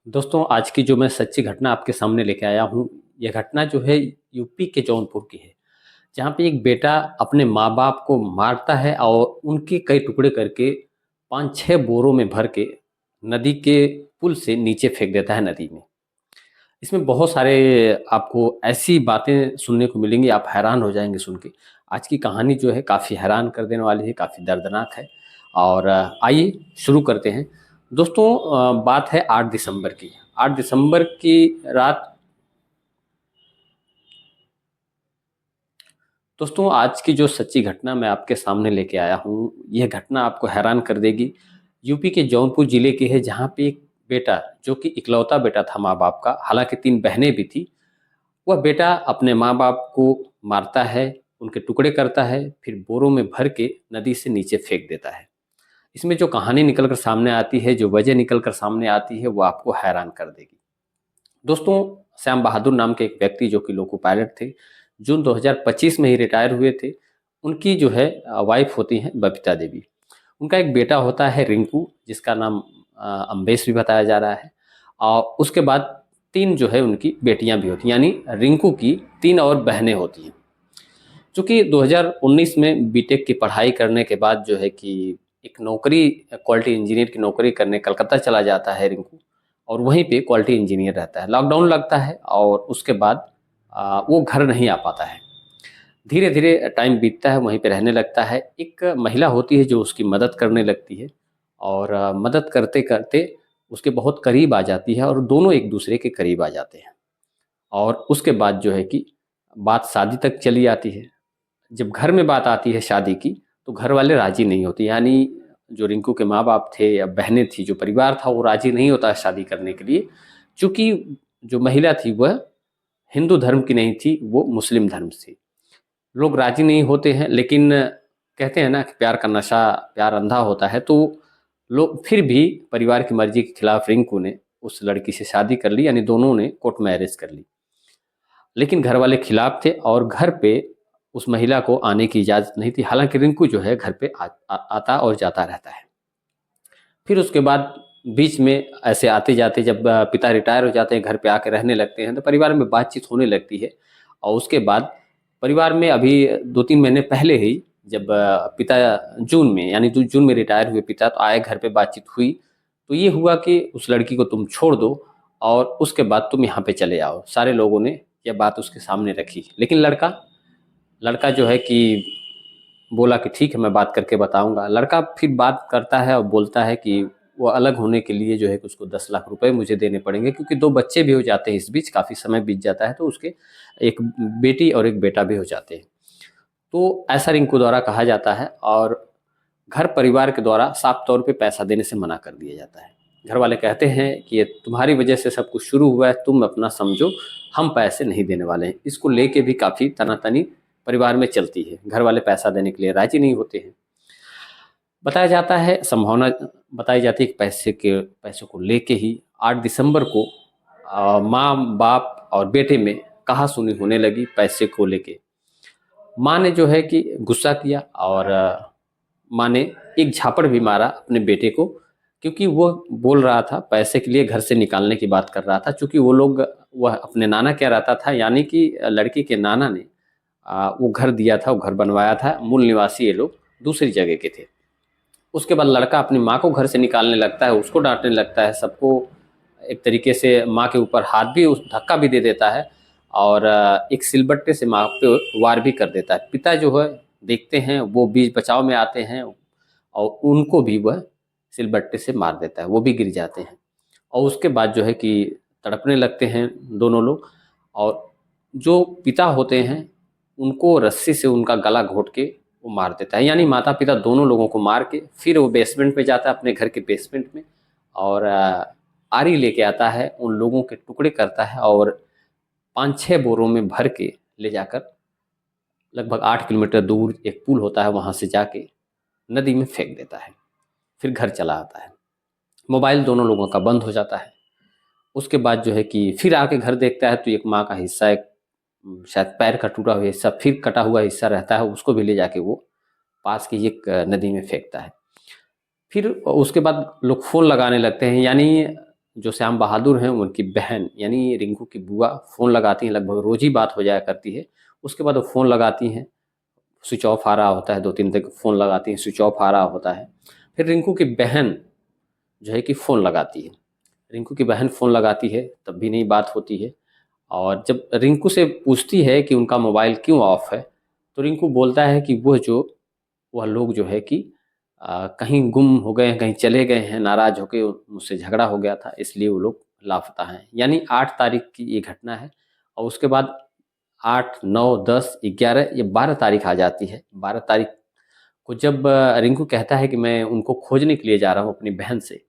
दोस्तों, आज की जो मैं सच्ची घटना आपके सामने लेके आया हूँ, ये घटना जो है यूपी के जौनपुर की है, जहाँ पे एक बेटा अपने माँ-बाप को मारता है और उनके कई टुकड़े करके 5-6 बोरों में भर के नदी के पुल से नीचे फेंक देता है नदी में। इसमें बहुत सारे आपको ऐसी बातें सुनने को मिलेंगी, आप हैरान हो जाएँगे सुन के। आज की कहानी जो है काफ़ी हैरान कर देने वाली है, काफ़ी दर्दनाक है और आइए शुरू करते हैं। दोस्तों, बात है 8 दिसंबर की। 8 दिसंबर की रात। दोस्तों, आज की जो सच्ची घटना मैं आपके सामने लेके आया हूँ, यह घटना आपको हैरान कर देगी। यूपी के जौनपुर ज़िले की है, जहाँ पे एक बेटा, जो कि इकलौता बेटा था माँ-बाप का, हालाँकि 3 बहनें भी थीं, वह बेटा अपने माँ-बाप को मारता है, उनके टुकड़े करता है, फिर बोरों में भर के नदी से नीचे फेंक देता है। इसमें जो कहानी निकल कर सामने आती है, जो वजह निकल कर सामने आती है, वो आपको हैरान कर देगी। दोस्तों, श्याम बहादुर नाम के एक व्यक्ति जो कि लोको पायलट थे, जून 2025 में ही रिटायर हुए थे। उनकी जो है वाइफ होती हैं बबीता देवी। उनका एक बेटा होता है रिंकू, जिसका नाम अम्बेश भी बताया जा रहा है। और उसके बाद 3 जो है उनकी बेटियां भी होती हैं, यानी रिंकू की 3 और बहनें होती हैं। चूँकि 2019 में बीटेक की पढ़ाई करने के बाद जो है कि एक नौकरी, क्वालिटी इंजीनियर की नौकरी करने कलकत्ता चला जाता है रिंकू, और वहीं पे क्वालिटी इंजीनियर रहता है। लॉकडाउन लगता है और उसके बाद वो घर नहीं आ पाता है। धीरे-धीरे टाइम बीतता है, वहीं पे रहने लगता है। एक महिला होती है जो उसकी मदद करने लगती है और मदद करते-करते उसके बहुत करीब आ जाती है और दोनों एक-दूसरे के करीब आ जाते हैं। और उसके बाद जो है कि बात शादी तक चली आती है। जब घर में बात आती है शादी की, तो घर वाले राज़ी नहीं होते, यानी जो रिंकू के माँ-बाप थे या बहनें थी, जो परिवार था, वो राज़ी नहीं होता है शादी करने के लिए। चूँकि जो महिला थी वह हिंदू धर्म की नहीं थी, वो मुस्लिम धर्म से थी। लोग राज़ी नहीं होते हैं, लेकिन कहते हैं ना कि प्यार का नशा, प्यार अंधा होता है, तो लोग फिर भी परिवार की मर्ज़ी के खिलाफ रिंकू ने उस लड़की से शादी कर ली, यानी दोनों ने कोर्ट मैरिज कर ली। लेकिन घर वाले खिलाफ थे और घर पे उस महिला को आने की इजाज़त नहीं थी। हालाँकि रिंकू जो है घर पे आता और जाता रहता है। फिर उसके बाद बीच में ऐसे आते-जाते जब पिता रिटायर हो जाते हैं, घर पे आके रहने लगते हैं, तो परिवार में बातचीत होने लगती है। और उसके बाद परिवार में अभी 2-3 महीने पहले ही जब पिता जून में, यानी जून में रिटायर हुए पिता, तो आए घर पे, बातचीत हुई। तो ये हुआ कि उस लड़की को तुम छोड़ दो और उसके बाद तुम यहाँ पे चले आओ। सारे लोगों ने ये बात उसके सामने रखी। लेकिन लड़का लड़का जो है कि बोला कि ठीक है, मैं बात करके बताऊँगा। लड़का फिर बात करता है और बोलता है कि वो अलग होने के लिए जो है कि उसको 10 लाख रुपए मुझे देने पड़ेंगे, क्योंकि 2 बच्चे भी हो जाते हैं इस बीच, काफ़ी समय बीत जाता है, तो उसके एक बेटी और एक बेटा भी हो जाते हैं। तो ऐसा रिंकू द्वारा कहा जाता है और घर परिवार के द्वारा साफ तौर पे पैसा देने से मना कर दिया जाता है। घर वाले कहते हैं कि ये तुम्हारी वजह से सब कुछ शुरू हुआ है, तुम अपना समझो, हम पैसे नहीं देने वाले हैं। इसको लेके भी काफ़ी तना-तनी परिवार में चलती है। घर वाले पैसा देने के लिए राज़ी नहीं होते हैं। बताया जाता है, संभावना बताई जाती है कि पैसों को लेके ही 8 दिसंबर को माँ, बाप और बेटे में कहा-सुनी होने लगी पैसे को लेके। माँ ने जो है कि गुस्सा किया और माँ ने एक झापड़ भी मारा अपने बेटे को, क्योंकि वो बोल रहा था, पैसे के लिए घर से निकालने की बात कर रहा था। चूँकि वह अपने नाना कह रहा था, यानी कि लड़की के नाना ने वो घर दिया था, वो घर बनवाया था। मूल निवासी ये लोग दूसरी जगह के थे। उसके बाद लड़का अपनी माँ को घर से निकालने लगता है, उसको डाँटने लगता है, सबको एक तरीके से माँ के ऊपर हाथ भी, उस धक्का भी दे देता है और एक सिलबट्टे से माँ पे वार भी कर देता है। पिता जो है देखते हैं, वो बीच बचाव में आते हैं और उनको भी वह सिलबट्टे से मार देता है, वो भी गिर जाते हैं। और उसके बाद जो है कि तड़पने लगते हैं दोनों लोग, और जो पिता होते हैं उनको रस्सी से उनका गला घोंट के वो मार देता है। यानी माता-पिता दोनों लोगों को मार के फिर वो बेसमेंट में जाता है, अपने घर के बेसमेंट में, और आरी लेके आता है, उन लोगों के टुकड़े करता है और 5-6 बोरों में भर के ले जाकर लगभग 8 किलोमीटर दूर एक पुल होता है, वहाँ से जाके नदी में फेंक देता है। फिर घर चला आता है। मोबाइल दोनों लोगों का बंद हो जाता है। उसके बाद जो है कि फिर आके घर देखता है तो एक माँ का हिस्सा, एक शायद पैर का टूटा हुआ हिस्सा, फिर कटा हुआ हिस्सा रहता है, उसको भी ले जाके वो पास की एक नदी में फेंकता है। फिर उसके बाद लोग फ़ोन लगाने लगते हैं, यानी जो श्याम बहादुर हैं उनकी बहन यानी रिंकू की बुआ फ़ोन लगाती हैं, लगभग रोज़ ही बात हो जाया करती है। उसके बाद वो फ़ोन लगाती हैं, स्विच ऑफ आ रहा होता है, 2-3 तक फ़ोन लगाती हैं, स्विच ऑफ आ रहा होता है। फिर रिंकू की बहन जो है कि फ़ोन लगाती है। रिंकू की बहन फ़ोन लगाती है, तब भी नहीं बात होती है। और जब रिंकू से पूछती है कि उनका मोबाइल क्यों ऑफ है, तो रिंकू बोलता है कि वह लोग जो है कि कहीं गुम हो गए हैं, कहीं चले गए हैं, नाराज़ होके मुझसे झगड़ा हो गया था, इसलिए वो लोग लापता हैं। यानी 8 तारीख की ये घटना है और उसके बाद 8, 9, 10, 11 ये 12 तारीख आ जाती है। 12 तारीख को जब रिंकू कहता है कि मैं उनको खोजने के लिए जा रहा हूँ अपनी बहन से,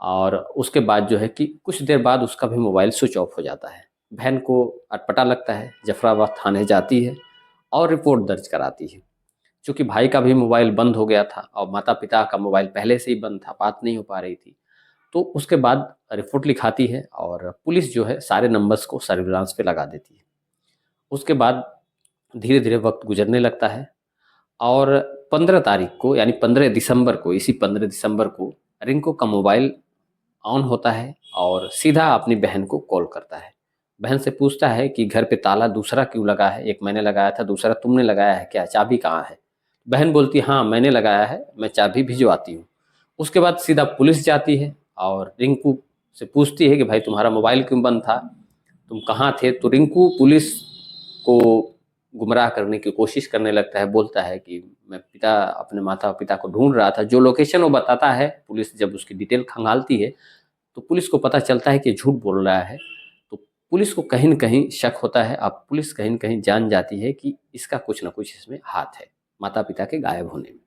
और उसके बाद जो है कि कुछ देर बाद उसका भी मोबाइल स्विच ऑफ हो जाता है। बहन को अटपटा लगता है, जफराबाद थाने जाती है और रिपोर्ट दर्ज कराती है। चूँकि भाई का भी मोबाइल बंद हो गया था और माता-पिता का मोबाइल पहले से ही बंद था, बात नहीं हो पा रही थी। तो उसके बाद रिपोर्ट लिखाती है और पुलिस जो है सारे नंबर्स को सर्विलांस पे लगा देती है। उसके बाद धीरे-धीरे वक़्त गुज़रने लगता है और 15 तारीख को यानी 15 दिसंबर को, इसी 15 दिसंबर को रिंकू का मोबाइल ऑन होता है और सीधा अपनी बहन को कॉल करता है। बहन से पूछता है कि घर पे ताला दूसरा क्यों लगा है? एक मैंने लगाया था, दूसरा तुमने लगाया है क्या? चाबी कहाँ है? बहन बोलती है, हाँ, मैंने लगाया है, मैं चाबी भिजवाती हूँ। उसके बाद सीधा पुलिस जाती है और रिंकू से पूछती है कि भाई तुम्हारा मोबाइल क्यों बंद था? तुम कहाँ थे? तो रिंकू पुलिस को गुमराह करने की कोशिश करने लगता है, बोलता है कि मैं अपने माता-पिता को ढूँढ रहा था। जो लोकेशन वो बताता है, पुलिस जब उसकी डिटेल खंगालती है, तो पुलिस को पता चलता है कि झूठ बोल रहा है। तो पुलिस को कहीं न कहीं शक होता है। अब पुलिस कहीं न कहीं जान जाती है कि इसका कुछ न कुछ इसमें हाथ है, माता-पिता के गायब होने में।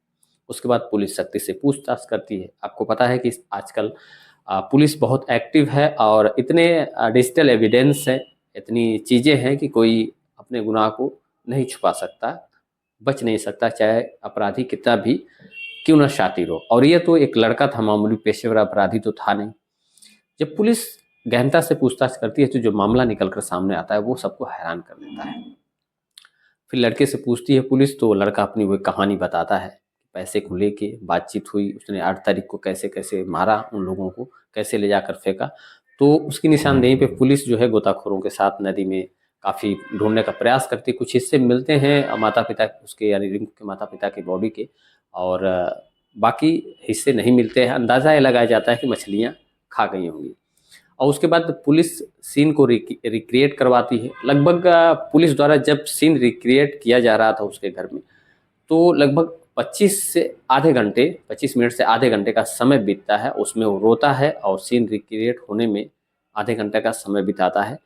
उसके बाद पुलिस सख्ती से पूछताछ करती है। आपको पता है कि आजकल पुलिस बहुत एक्टिव है और इतने डिजिटल एविडेंस हैं, इतनी चीज़ें हैं कि कोई अपने गुनाह को नहीं छुपा सकता, बच नहीं सकता, चाहे अपराधी कितना भी क्यों ना शातिर हो। और ये तो एक लड़का था, मामूली पेशेवर अपराधी तो था नहीं। जब पुलिस गहनता से पूछताछ करती है तो जो मामला निकल कर सामने आता है वो सबको हैरान कर देता है। फिर लड़के से पूछती है पुलिस तो लड़का अपनी वो कहानी बताता है। पैसे को लेके बातचीत हुई, उसने 8 तारीख को कैसे-कैसे मारा उन लोगों को, कैसे ले जाकर फेंका। तो उसकी निशानदेही पे पुलिस जो है गोताखोरों के साथ नदी में काफ़ी ढूँढने का प्रयास करती है। कुछ हिस्से मिलते हैं माता-पिता उसके यानी रिंकू के माता-पिता की बॉडी के, और बाकी हिस्से नहीं मिलते हैं। अंदाज़ा ये लगाया जाता है कि मछलियाँ खा गई होंगी। और उसके बाद पुलिस सीन को रिक्रिएट करवाती है। लगभग पुलिस द्वारा जब सीन रिक्रिएट किया जा रहा था उसके घर में, तो लगभग 25 मिनट से आधे घंटे का समय बीतता है। उसमें वो रोता है और सीन रिक्रिएट होने में आधे घंटे का समय बिताता है।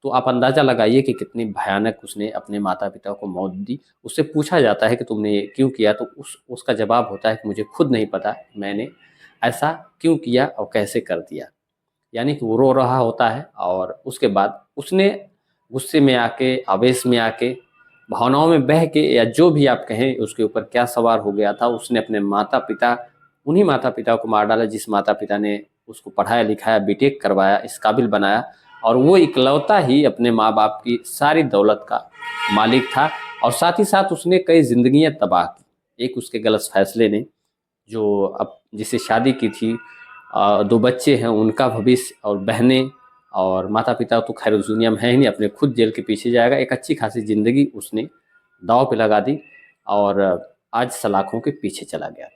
तो आप अंदाज़ा लगाइए कि कितनी भयानक उसने अपने माता-पिता को मौत दी। उससे पूछा जाता है कि तुमने ये क्यों किया? तो उसका जवाब होता है कि मुझे खुद नहीं पता मैंने ऐसा क्यों किया और कैसे कर दिया। यानी कि वो रो रहा होता है और उसके बाद उसने गुस्से में आके, आवेश में आके, भावनाओं में बह के, या जो भी आप कहें उसके ऊपर क्या सवार हो गया था, उसने अपने माता-पिता, उन्हीं माता-पिता को मार डाला जिस माता-पिता ने उसको पढ़ाया-लिखाया, बीटेक करवाया, इस काबिल बनाया, और वो इकलौता ही अपने माँ-बाप की सारी दौलत का मालिक था। और साथ ही साथ उसने कई ज़िंदगियाँ तबाह की। एक उसके गलत फैसले ने, जो अब जिससे शादी की थी, 2 बच्चे हैं, उनका भविष्य, और बहनें और माता-पिता तो ख़ैर उस दुनिया में है ही नहीं, अपने खुद जेल के पीछे जाएगा। एक अच्छी खासी ज़िंदगी उसने दाँव पे लगा दी और आज सलाखों के पीछे चला गया।